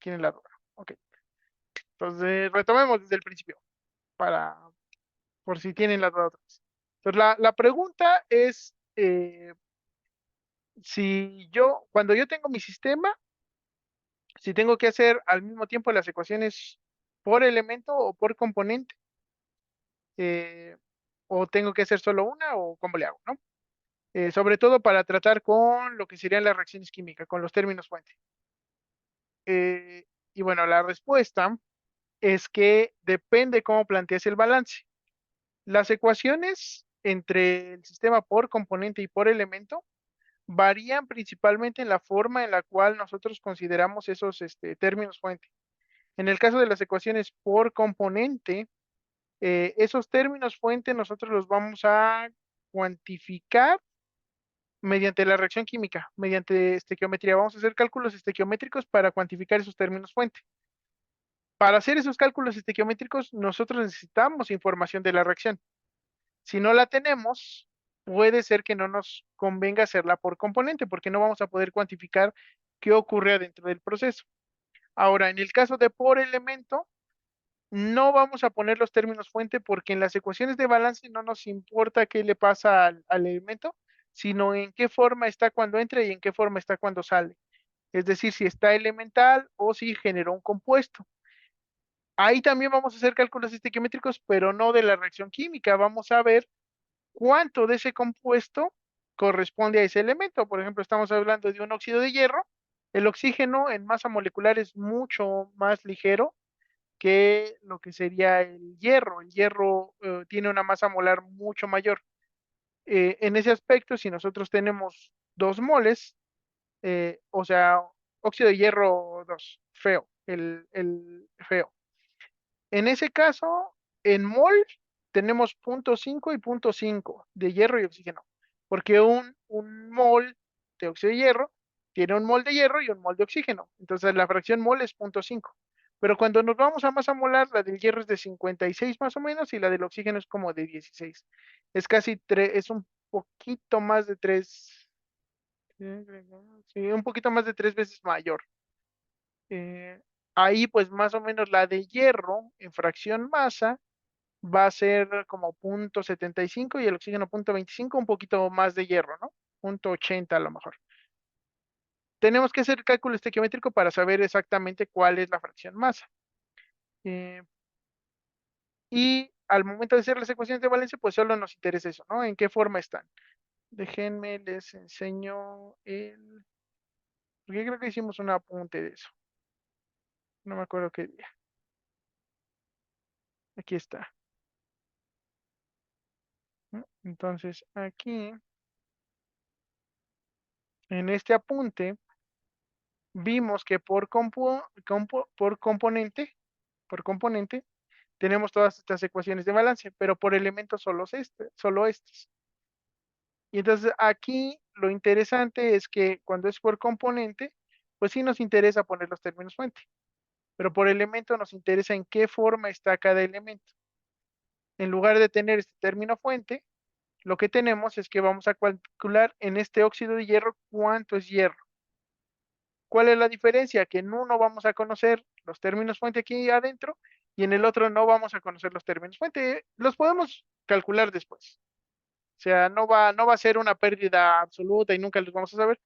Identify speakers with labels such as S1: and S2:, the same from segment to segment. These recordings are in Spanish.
S1: tienen la duda. Ok, entonces retomemos desde el principio, para, por si tienen la duda otra vez. Entonces la pregunta es, si yo, cuando yo tengo mi sistema, si tengo que hacer al mismo tiempo las ecuaciones por elemento o por componente, eh, o tengo que hacer solo una o cómo le hago, ¿no? Sobre todo para tratar con lo que serían las reacciones químicas, con los términos fuente. Y bueno, la respuesta es que depende cómo plantees el balance. Las ecuaciones entre el sistema por componente y por elemento varían principalmente en la forma en la cual nosotros consideramos esos términos fuente. En el caso de las ecuaciones por componente, esos términos fuente nosotros los vamos a cuantificar mediante la reacción química, mediante estequiometría. Vamos a hacer cálculos estequiométricos para cuantificar esos términos fuente. Para hacer esos cálculos estequiométricos, nosotros necesitamos información de la reacción. Si no la tenemos, puede ser que no nos convenga hacerla por componente, porque no vamos a poder cuantificar qué ocurre adentro del proceso. Ahora, en el caso de por elemento, no vamos a poner los términos fuente porque en las ecuaciones de balance no nos importa qué le pasa al elemento, sino en qué forma está cuando entra y en qué forma está cuando sale. Es decir, si está elemental o si generó un compuesto. Ahí también vamos a hacer cálculos estequiométricos, pero no de la reacción química. Vamos a ver cuánto de ese compuesto corresponde a ese elemento. Por ejemplo, estamos hablando de un óxido de hierro. El oxígeno en masa molecular es mucho más ligero que lo que sería el hierro. El hierro tiene una masa molar mucho mayor. En ese aspecto, si nosotros tenemos 2 moles, o sea, óxido de hierro 2 feo, el feo. En ese caso, en mol tenemos 0,5 y 0,5 de hierro y oxígeno, porque un mol de óxido de hierro tiene un mol de hierro y un mol de oxígeno. Entonces la fracción mol es 0,5. Pero cuando nos vamos a masa molar, la del hierro es de 56 más o menos y la del oxígeno es como de 16. Es casi es un poquito más de 3, sí, un poquito más de 3 veces mayor. Eh, Ahí pues más o menos la de hierro en fracción masa va a ser como 0,75 y el oxígeno 0,25, un poquito más de hierro, ¿no? 0,80 a lo mejor. Tenemos que hacer el cálculo estequiométrico para saber exactamente cuál es la fracción masa. Eh, y al momento de hacer las ecuaciones de valencia, pues solo nos interesa eso, ¿no? ¿En qué forma están? Déjenme, les enseño el... Porque creo que hicimos un apunte de eso. No me acuerdo qué día. Aquí está, ¿no? Entonces, aquí, en este apunte, vimos que por componente, tenemos todas estas ecuaciones de balance, pero por elementos solo estos. Y entonces aquí lo interesante es que cuando es por componente, pues sí nos interesa poner los términos fuente, pero por elemento nos interesa en qué forma está cada elemento. En lugar de tener este término fuente, lo que tenemos es que vamos a calcular en este óxido de hierro cuánto es hierro. ¿Cuál es la diferencia? Que en uno vamos a conocer los términos fuente aquí adentro y en el otro no vamos a conocer los términos fuente. Los podemos calcular después. O sea, no va a ser una pérdida absoluta y nunca los vamos a saber.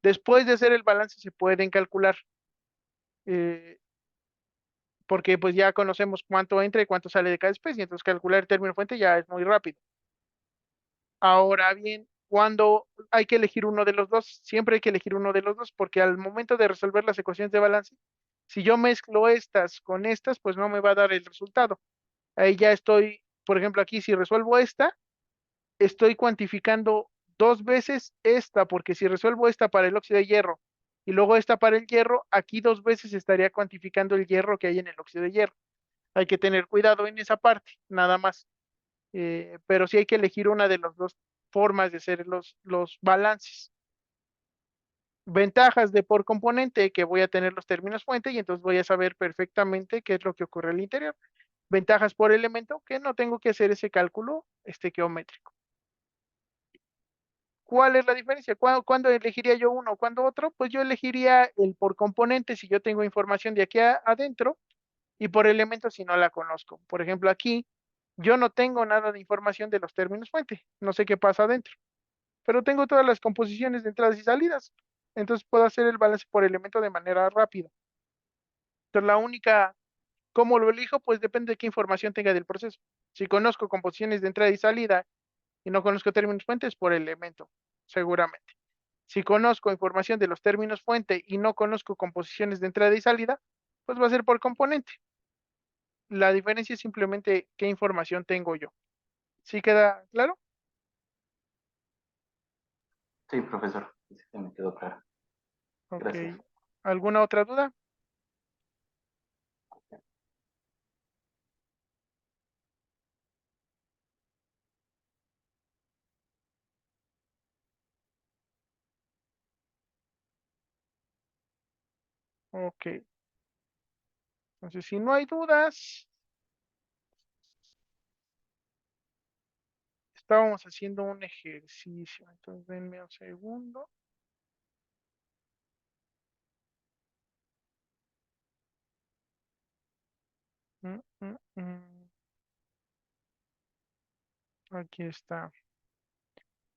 S1: Después de hacer el balance se pueden calcular, eh, porque pues ya conocemos cuánto entra y cuánto sale de cada especie. Entonces calcular el término fuente ya es muy rápido. Ahora bien, cuando hay que elegir uno de los dos, siempre hay que elegir uno de los dos, porque al momento de resolver las ecuaciones de balance, si yo mezclo estas con estas, pues no me va a dar el resultado. Ahí ya estoy, por ejemplo, aquí si resuelvo esta, estoy cuantificando 2 veces esta, porque si resuelvo esta para el óxido de hierro y luego esta para el hierro, aquí 2 veces estaría cuantificando el hierro que hay en el óxido de hierro. Hay que tener cuidado en esa parte, nada más. Pero sí hay que elegir una de las dos formas de hacer los balances. Ventajas de por componente, que voy a tener los términos fuente y entonces voy a saber perfectamente qué es lo que ocurre al interior. Ventajas por elemento, que no tengo que hacer ese cálculo geométrico. ¿Cuál es la diferencia? ¿Cuándo elegiría yo uno? ¿Cuándo otro? Pues yo elegiría el por componente si yo tengo información de aquí adentro y por elemento si no la conozco. Por ejemplo, aquí yo no tengo nada de información de los términos fuente, no sé qué pasa adentro, pero tengo todas las composiciones de entradas y salidas, entonces puedo hacer el balance por elemento de manera rápida. Entonces la única, ¿cómo lo elijo? Pues depende de qué información tenga del proceso. Si conozco composiciones de entrada y salida y no conozco términos fuentes, por elemento, seguramente. Si conozco información de los términos fuente y no conozco composiciones de entrada y salida, pues va a ser por componente. La diferencia es simplemente qué información tengo yo. ¿Sí queda claro?
S2: Sí, profesor, sí, sí, me quedó claro.
S1: Ok.
S2: Gracias.
S1: ¿Alguna otra duda? Ok. Entonces, si no hay dudas, estábamos haciendo un ejercicio. Entonces, denme un segundo. Mm, mm, mm. Aquí está.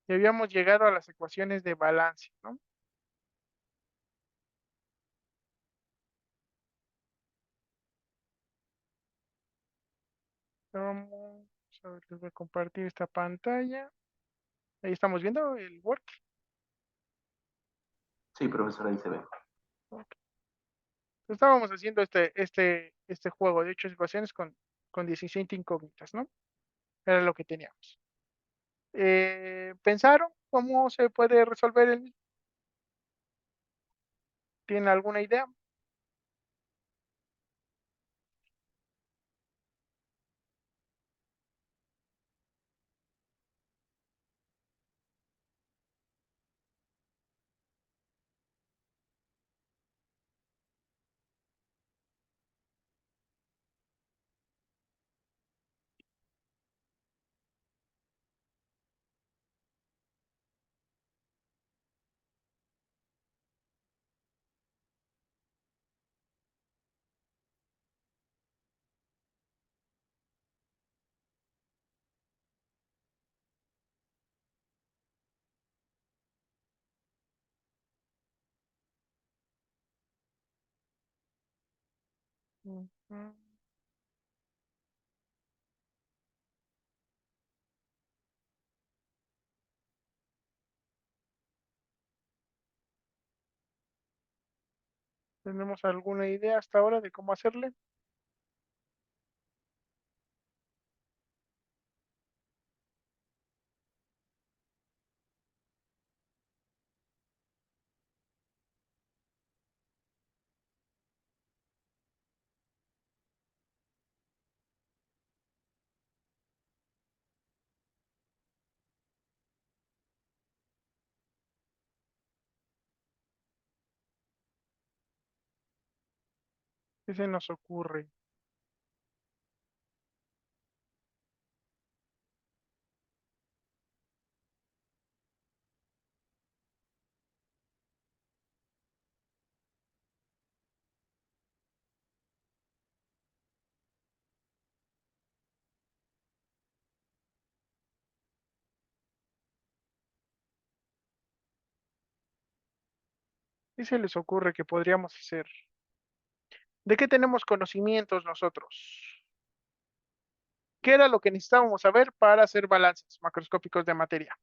S1: Ya habíamos llegado a las ecuaciones de balance, ¿no? Vamos a ver, les voy a compartir esta pantalla. Ahí estamos viendo el Word.
S2: Sí, profesor, ahí se ve.
S1: Ok. Estábamos haciendo este juego de 8 ecuaciones con 17 incógnitas, ¿no? Era lo que teníamos. ¿Pensaron cómo se puede resolver el mismo? ¿Tienen alguna idea? Ujú. ¿Tenemos alguna idea hasta ahora de cómo hacerle? ¿Qué se nos ocurre? ¿Qué se les ocurre que podríamos hacer? ¿De qué tenemos conocimientos nosotros? ¿Qué era lo que necesitábamos saber para hacer balances macroscópicos de materia?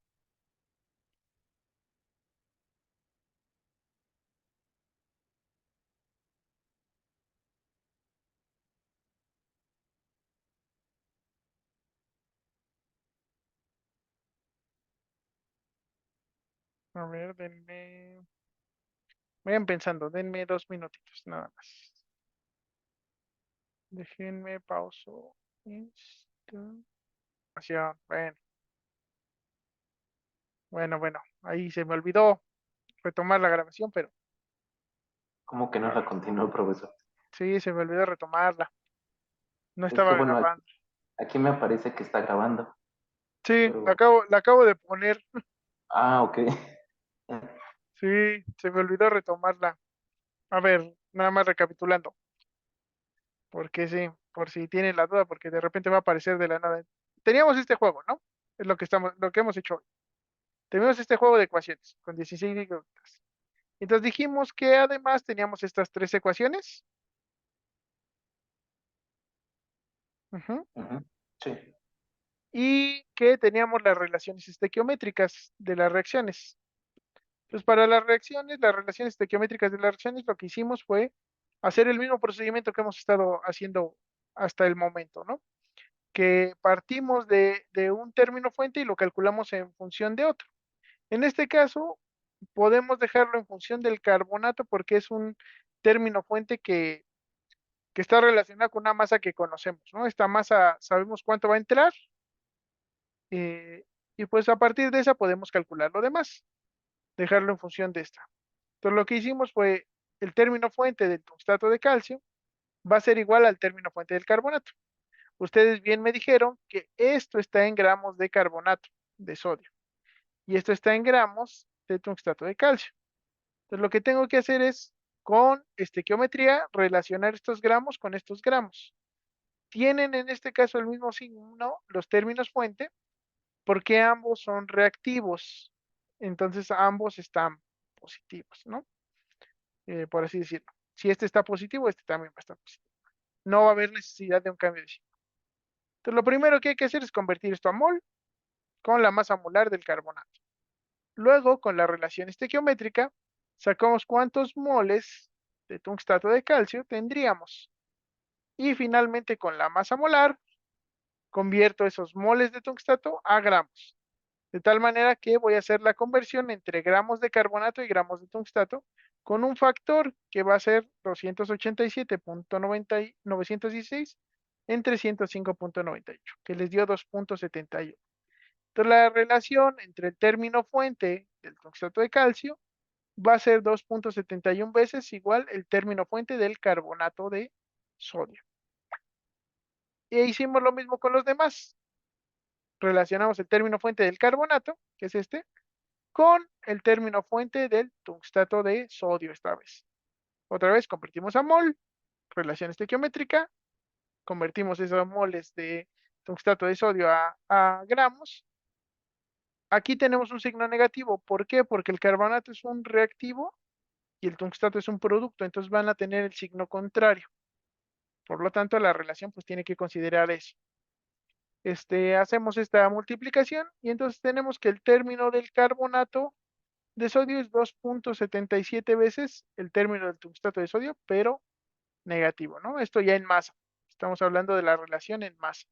S1: A ver, vayan pensando, denme 2 minutitos, nada más. Déjenme pauso. Esto. Bueno, bueno, ahí se me olvidó retomar la grabación, pero
S2: ¿Cómo que no la continuó, profesor?
S1: sí, se me olvidó retomarla. No
S2: Es que,
S1: estaba
S2: bueno,
S1: grabando.
S2: aquí me aparece que está grabando,
S1: Sí,
S2: pero
S1: la acabo de poner.
S2: Ah, ok.
S1: Sí, se me olvidó retomarla. A ver, nada más recapitulando, porque sí, por si tienen la duda, porque de repente va a aparecer de la nada. Teníamos este juego, ¿no? Es lo que hemos hecho hoy. Tenemos este juego de ecuaciones con 16 incógnitas. Entonces dijimos que además teníamos estas tres ecuaciones. Ujú,
S2: Ujú. Sí.
S1: y que teníamos las relaciones estequiométricas de las reacciones. Pues para las reacciones, las relaciones estequiométricas de las reacciones, lo que hicimos fue hacer el mismo procedimiento que hemos estado haciendo hasta el momento, ¿no? Que partimos de un término fuente y lo calculamos en función de otro. En este caso, podemos dejarlo en función del carbonato porque es un término fuente que está relacionado con una masa que conocemos, ¿no? Esta masa sabemos cuánto va a entrar, eh, y pues a partir de esa podemos calcular lo demás, dejarlo en función de esta. Entonces lo que hicimos fue el término fuente del tungstato de calcio va a ser igual al término fuente del carbonato. Ustedes bien me dijeron que esto está en gramos de carbonato de sodio y esto está en gramos de tungstato de calcio. Entonces lo que tengo que hacer es con estequiometría relacionar estos gramos con estos gramos. Tienen en este caso el mismo signo los términos fuente porque ambos son reactivos. Entonces ambos están positivos, ¿no? Por así decirlo. Si este está positivo, este también va a estar positivo. No va a haber necesidad de un cambio de signo. Entonces lo primero que hay que hacer es convertir esto a mol con la masa molar del carbonato. Luego, con la relación estequiométrica, sacamos cuántos moles de tungstato de calcio tendríamos. Y finalmente, con la masa molar, convierto esos moles de tungstato a gramos. De tal manera que voy a hacer la conversión entre gramos de carbonato y gramos de tungstato con un factor que va a ser 287.916 entre 105.98, que les dio 2.71. Entonces la relación entre el término fuente del tungstato de calcio va a ser 2.71 veces igual el término fuente del carbonato de sodio. Y hicimos lo mismo con los demás. Relacionamos el término fuente del carbonato, que es este, con el término fuente del tungstato de sodio esta vez. Otra vez convertimos a mol, relación estequiométrica, convertimos esos moles de tungstato de sodio a gramos. Aquí tenemos un signo negativo. ¿Por qué? Porque el carbonato es un reactivo y el tungstato es un producto, entonces van a tener el signo contrario. Por lo tanto, la relación pues tiene que considerar eso. Hacemos esta multiplicación y entonces tenemos que el término del carbonato de sodio es 2.77 veces el término del tungstato de sodio, pero negativo, ¿no? Esto ya en masa. Estamos hablando de la relación en masa.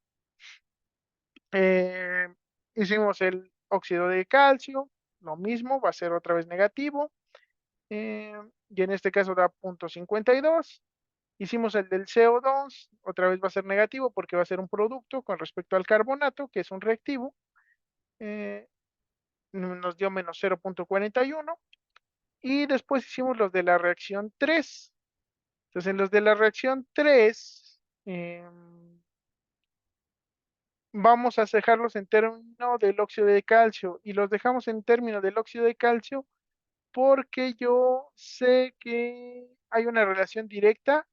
S1: Eh, Hicimos el óxido de calcio, lo mismo, va a ser otra vez negativo. eh, y en este caso da 0.52. Hicimos el del CO2, otra vez va a ser negativo porque va a ser un producto con respecto al carbonato, que es un reactivo. eh, Nos dio menos 0.41. Y después hicimos los de la reacción 3. Entonces, en los de la reacción 3, vamos a dejarlos en término del óxido de calcio. Y los dejamos en término del óxido de calcio porque yo sé que hay una relación directa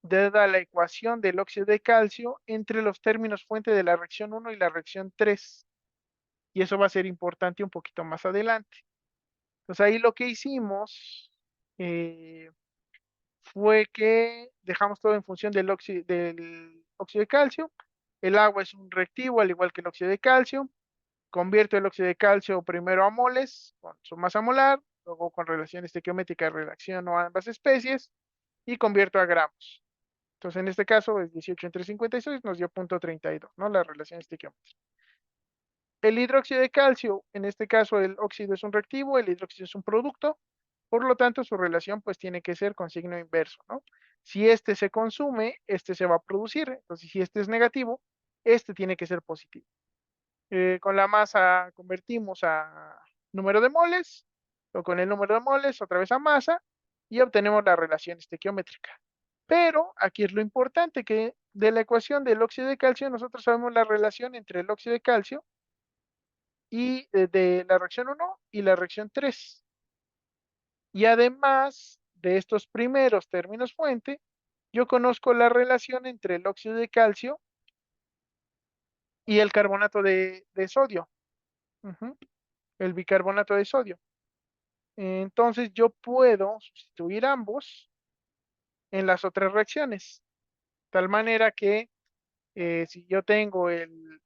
S1: dada la ecuación del óxido de calcio entre los términos fuente de la reacción 1 y la reacción 3. Y eso va a ser importante un poquito más adelante. Entonces ahí lo que hicimos eh, fue que dejamos todo en función del óxido de calcio. El agua es un reactivo, al igual que el óxido de calcio. Convierto el óxido de calcio primero a moles con su masa molar, luego con relación estequiométrica relaciono a ambas especies y convierto a gramos. Entonces, en este caso es 18 entre 56, nos dio 0.32, ¿no? La relación estequiométrica. El hidróxido de calcio, en este caso el óxido es un reactivo, el hidróxido es un producto, por lo tanto su relación pues tiene que ser con signo inverso, ¿no? Si este se consume, este se va a producir, entonces si este es negativo, este tiene que ser positivo. Con la masa convertimos a número de moles, o con el número de moles otra vez a masa, y obtenemos la relación estequiométrica. Pero aquí es lo importante, que de la ecuación del óxido de calcio nosotros sabemos la relación entre el óxido de calcio y de la reacción 1 y la reacción 3. Y además de estos primeros términos fuente, yo conozco la relación entre el óxido de calcio y el carbonato de sodio, ujú, el bicarbonato de sodio. Entonces yo puedo sustituir ambos en las otras reacciones, tal manera que si yo tengo el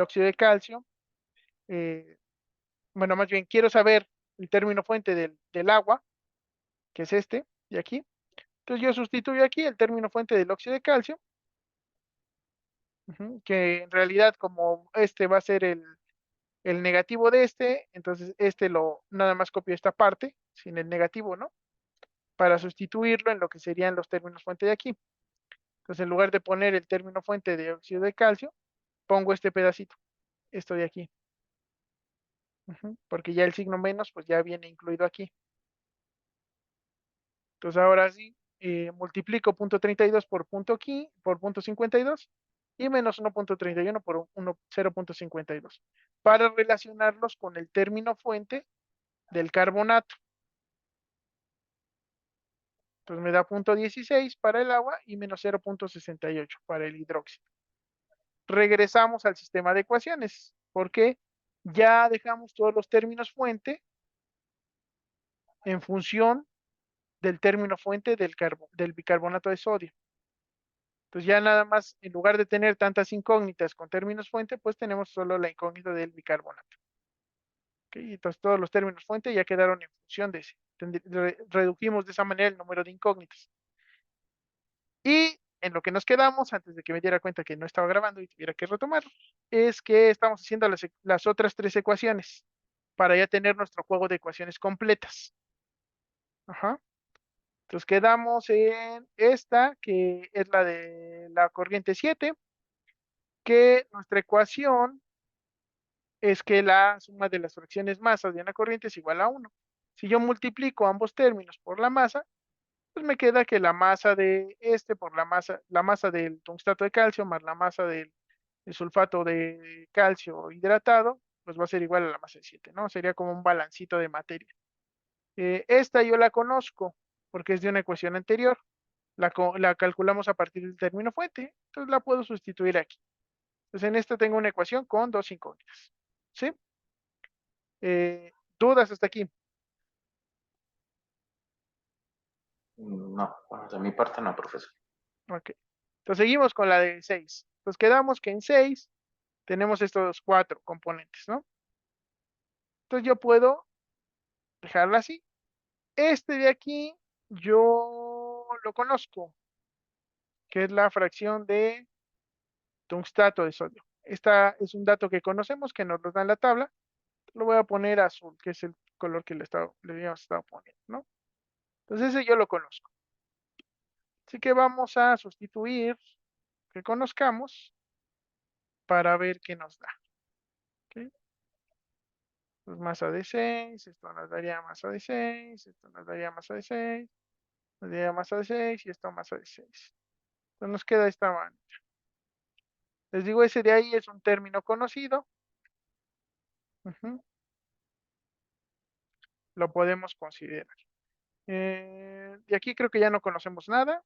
S1: óxido de calcio, eh, bueno, más bien quiero saber el término fuente del agua, que es este de aquí. Entonces yo sustituyo aquí el término fuente del óxido de calcio, ujú, que en realidad como este va a ser el negativo de este, entonces este lo nada más copio esta parte, sin el negativo, ¿no? Para sustituirlo en lo que serían los términos fuente de aquí. Entonces en lugar de poner el término fuente de óxido de calcio, pongo este pedacito, esto de aquí, ujú, porque ya el signo menos pues ya viene incluido aquí. Entonces ahora sí, multiplico punto 32 por punto aquí, por punto 52 y menos 1.31 por 0.52 para relacionarlos con el término fuente del carbonato. Entonces me da punto 16 para el agua y menos 0.68 para el hidróxido. Regresamos al sistema de ecuaciones porque ya dejamos todos los términos fuente en función del término fuente del bicarbonato de sodio. Entonces ya nada más, en lugar de tener tantas incógnitas con términos fuente, pues tenemos solo la incógnita del bicarbonato. ¿Okay? Entonces todos los términos fuente ya quedaron en función de ese. Redujimos de esa manera el número de incógnitas. Y en lo que nos quedamos, antes de que me diera cuenta que no estaba grabando y tuviera que retomar, es que estamos haciendo las otras tres ecuaciones para ya tener nuestro juego de ecuaciones completas. Ajá. Entonces quedamos en esta, que es la de la corriente 7, que nuestra ecuación es que la suma de las fracciones masas de una corriente es igual a 1. Si yo multiplico ambos términos por la masa, pues me queda que la masa de este por la masa del tungstato de calcio más la masa del sulfato de calcio hidratado, pues va a ser igual a la masa de 7, ¿no? Sería como un balancito de materia. Esta yo la conozco porque es de una ecuación anterior. La calculamos a partir del término fuente, entonces la puedo sustituir aquí. Entonces en esta tengo una ecuación con dos incógnitas. ¿Sí? ¿Dudas hasta aquí?
S2: No, bueno, de mi parte no, profesor.
S1: Ok. Entonces seguimos con la de 6. Entonces quedamos que en 6 tenemos estos cuatro componentes, ¿no? Entonces yo puedo dejarla así. Este de aquí yo lo conozco, que es la fracción de tungstato de sodio. Esta es un dato que conocemos, que nos lo da en la tabla. Lo voy a poner azul, que es el color que le habíamos estado poniendo, ¿no? Entonces ese yo lo conozco. Así que vamos a sustituir que conozcamos para ver qué nos da. ¿Ok? Pues masa de 6, esto nos daría masa de 6, esto nos daría masa de 6, nos daría masa de 6 y esto masa de 6. Entonces nos queda esta manera. Les digo, ese de ahí es un término conocido. Ujú, lo podemos considerar. De aquí creo que ya no conocemos nada.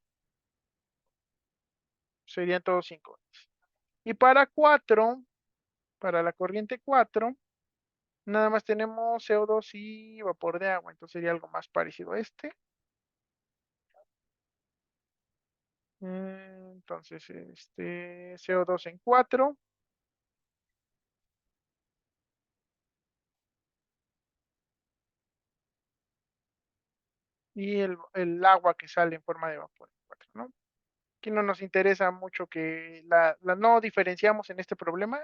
S1: Serían todos 5. Y para 4, para la corriente 4, nada más tenemos CO2 y vapor de agua. Entonces sería algo más parecido a este. Entonces, este CO2 en 4 y el agua que sale en forma de vapor en 4, ¿no? Aquí no nos interesa mucho que no diferenciamos en este problema,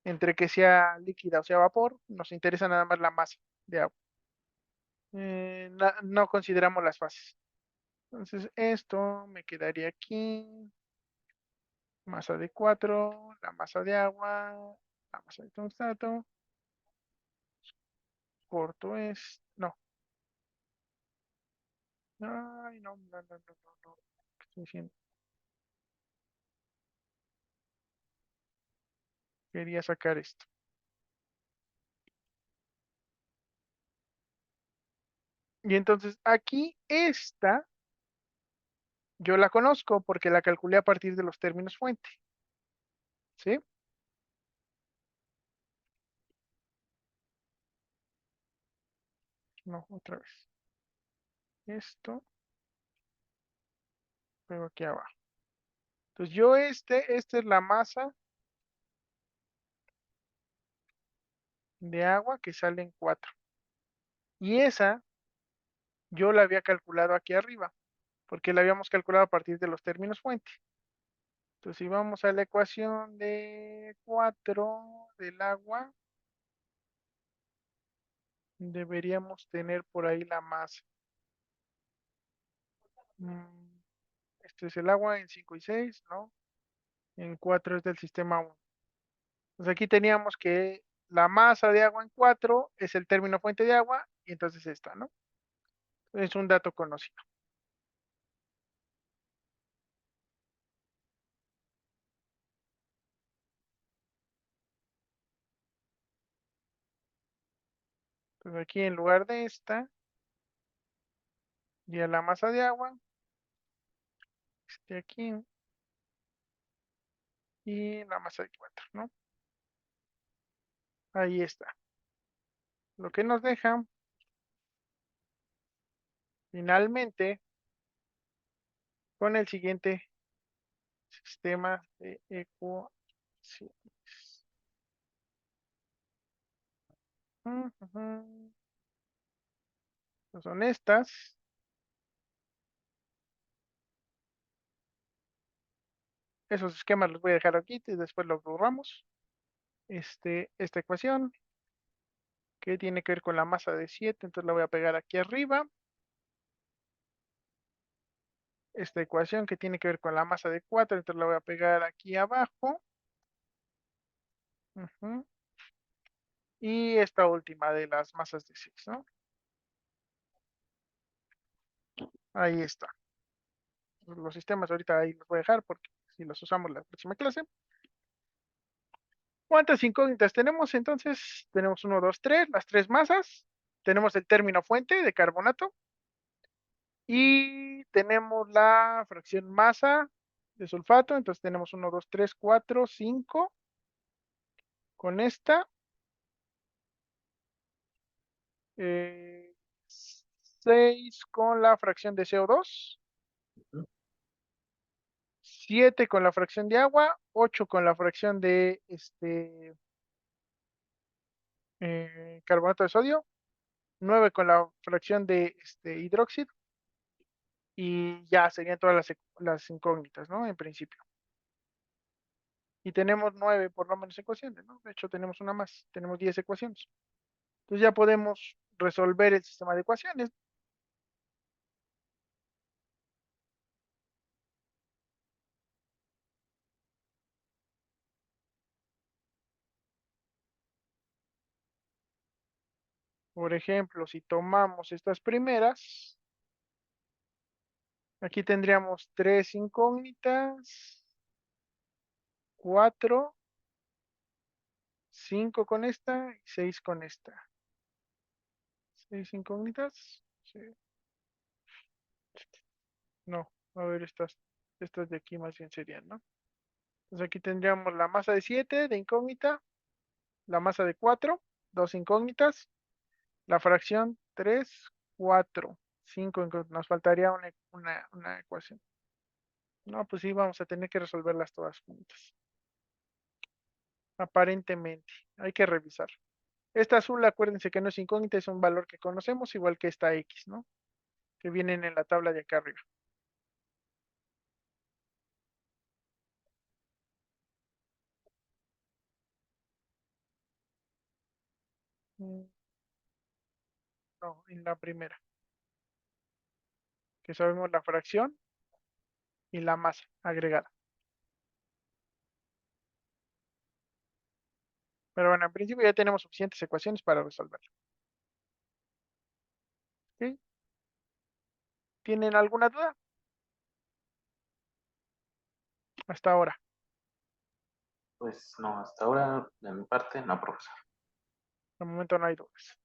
S1: entre que sea líquida o sea vapor, nos interesa nada más la masa de agua. No consideramos las fases. Entonces, esto me quedaría aquí, masa de 4, la masa de agua, la masa de tungstato, corto es, no, ay, no, ¿qué estoy diciendo? Quería sacar esto. Y entonces aquí esta, yo la conozco porque la calculé a partir de los términos fuente. ¿Sí? No, otra vez. Esto, pero aquí abajo. Entonces yo esta es la masa de agua que sale en 4. Y esa yo la había calculado aquí arriba, porque la habíamos calculado a partir de los términos fuente. Entonces si vamos a la ecuación de 4 del agua, deberíamos tener por ahí la masa. Este es el agua en 5 y 6, ¿no? En 4 es del sistema 1. Entonces aquí teníamos que la masa de agua en 4 es el término fuente de agua, y entonces esta, ¿no? Es un dato conocido. Entonces aquí en lugar de esta, y a la masa de agua, aquí, y la masa de 4, ¿no? Ahí está. Lo que nos deja, finalmente, con el siguiente sistema de ecuaciones. Ujú. Pues son estas. Esos esquemas los voy a dejar aquí y después los borramos. Esta ecuación que tiene que ver con la masa de 7, entonces la voy a pegar aquí arriba. Esta ecuación que tiene que ver con la masa de 4, entonces la voy a pegar aquí abajo. Ujú. Y esta última de las masas de 6, ¿no? Ahí está. Los sistemas ahorita ahí los voy a dejar porque si los usamos la próxima clase. ¿Cuántas incógnitas tenemos entonces? Tenemos 1, 2, 3, las tres masas. Tenemos el término fuente de carbonato. Y tenemos la fracción masa de sulfato. Entonces tenemos 1, 2, 3, 4, 5 con esta. 6 con la fracción de CO2. 7 con la fracción de agua. 8 con la fracción de carbonato de sodio. 9 con la fracción de hidróxido. Y ya serían todas las incógnitas, ¿no? En principio. Y tenemos 9 por lo menos ecuaciones, ¿no? De hecho, tenemos una más, tenemos 10 ecuaciones. Entonces ya podemos resolver el sistema de ecuaciones. Por ejemplo, si tomamos estas primeras, aquí tendríamos 3 incógnitas, 4, 5 con esta y 6 con esta. 6 incógnitas. Sí. No, a ver, estas de aquí más bien serían, ¿no? Entonces aquí tendríamos la masa de 7 de incógnita, la masa de 4, 2 incógnitas, la fracción 3, 4, 5 incógnitas. Nos faltaría una ecuación. No, pues sí, vamos a tener que resolverlas todas juntas. Aparentemente, hay que revisar. Esta azul, acuérdense que no es incógnita, es un valor que conocemos, igual que esta X, ¿no? Que vienen en la tabla de acá arriba. Mm, No, en la primera, que sabemos la fracción y la masa agregada. Pero bueno, en principio ya tenemos suficientes ecuaciones para resolverlo. ¿Ok? ¿Tienen alguna duda? Hasta ahora.
S2: Pues no, hasta ahora de mi parte no, profesor.
S1: De momento no hay dudas.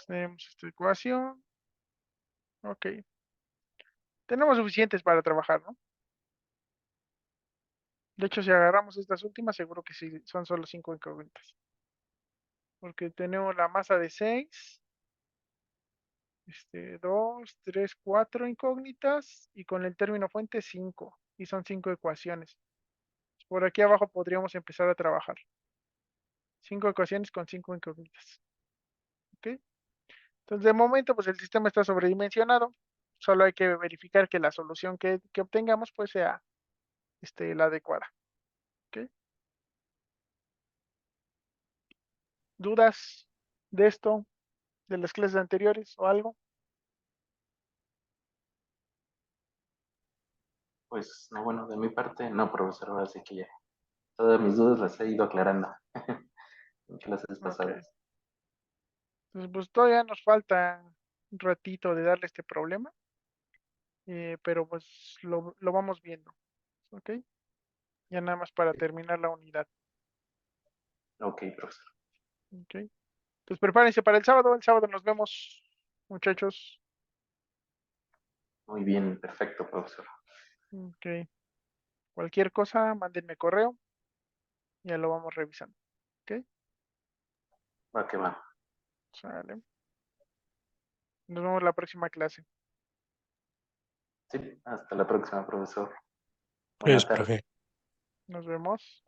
S1: Tenemos esta ecuación. Ok. Tenemos suficientes para trabajar, ¿no? De hecho, si agarramos estas últimas, seguro que sí, son solo 5 incógnitas. Porque tenemos la masa de 6, 2, 3, 4 incógnitas y con el término fuente 5. Y son 5 ecuaciones. Por aquí abajo podríamos empezar a trabajar. 5 ecuaciones con 5 incógnitas. ¿Ok? Entonces, de momento, pues el sistema está sobredimensionado. Solo hay que verificar que la solución que obtengamos, pues sea la adecuada. ¿Ok? ¿Dudas de esto, de las clases anteriores o algo?
S2: Pues no, bueno, de mi parte no, profesor. Ahora sí que ya todas mis dudas las he ido aclarando en clases
S1: Ok.
S2: pasadas.
S1: Entonces, pues todavía nos falta un ratito de darle este problema, pero pues lo vamos viendo. ¿Ok? Ya nada más para terminar la unidad.
S2: Ok, profesor.
S1: ¿Ok? Entonces, prepárense para el sábado. El sábado nos vemos, muchachos.
S2: Muy bien, perfecto, profesor.
S1: Ok. Cualquier cosa, mándenme correo. Ya lo vamos revisando. ¿Ok?
S2: Va que va.
S1: Sale. Nos vemos la próxima clase.
S2: Sí, hasta la próxima, profesor.
S3: Pues,
S2: Buena tarde.
S3: profe.
S1: Nos vemos.